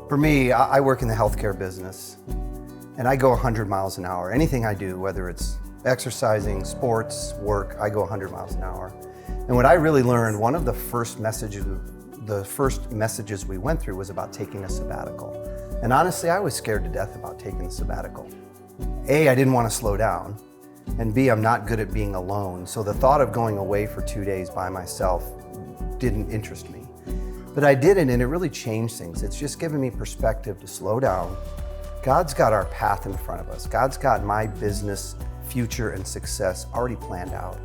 For me, I work in the healthcare business, and I go 100 miles an hour. Anything I do, whether it's exercising, sports, work, I go 100 miles an hour. And what I really learned, one of the first messages we went through was about taking a sabbatical. And honestly, I was scared to death about taking the sabbatical. A, I didn't want to slow down, and B, I'm not good at being alone. So the thought of going away for 2 days by myself didn't interest me. But I did it, and it really changed things. It's just given me perspective to slow down. God's got our path in front of us. God's got my business, future, and success already planned out.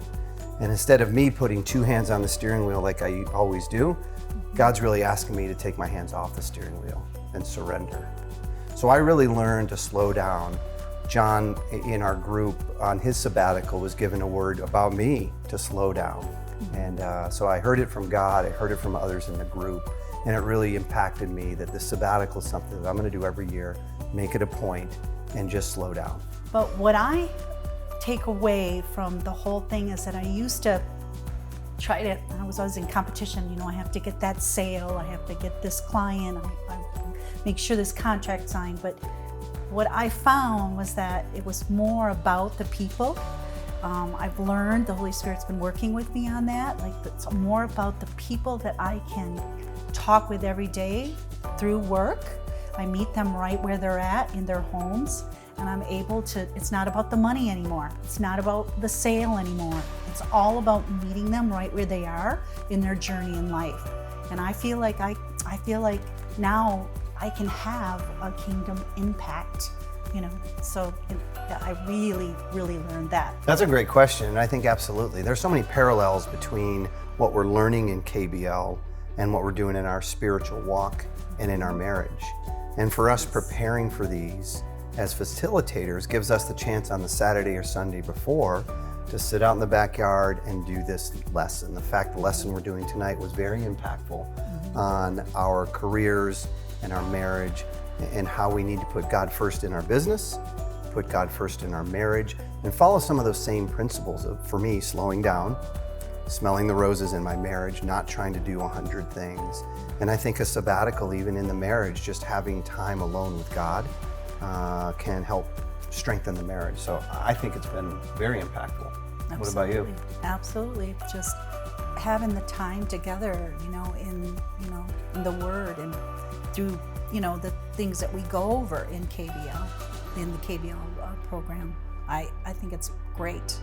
And instead of me putting two hands on the steering wheel like I always do, God's really asking me to take my hands off the steering wheel and surrender. So I really learned to slow down. John, in our group, on his sabbatical, was given a word about me to slow down. And so I heard it from God, I heard it from others in the group, and it really impacted me that the sabbatical is something that I'm going to do every year, make it a point, and just slow down. But what I take away from the whole thing is that I used to try to, I was always in competition, I have to get that sale, I have to get this client, I make sure this contract signed. But what I found was that it was more about the people. I've learned, the Holy Spirit's been working with me on that. Like, it's more about the people that I can talk with every day through work. I meet them right where they're at in their homes, and I'm able to, it's not about the money anymore. It's not about the sale anymore. It's all about meeting them right where they are in their journey in life. And I feel like now I can have a kingdom impact, so I really, really learned that. That's a great question, and I think absolutely. There's so many parallels between what we're learning in KBL and what we're doing in our spiritual walk and in our marriage. And for us, preparing for these as facilitators gives us the chance on the Saturday or Sunday before to sit out in the backyard and do this lesson. The lesson we're doing tonight was very impactful on our careers and our marriage, and how we need to put God first in our business, put God first in our marriage, and follow some of those same principles of, for me, slowing down, smelling the roses in my marriage, not trying to do 100 things. And I think a sabbatical, even in the marriage, just having time alone with God can help strengthen the marriage. So I think it's been very impactful. Absolutely. What about you? Absolutely. Just having the time together, in the Word and through, the things that we go over in KBL, in the KBL program. I think it's great.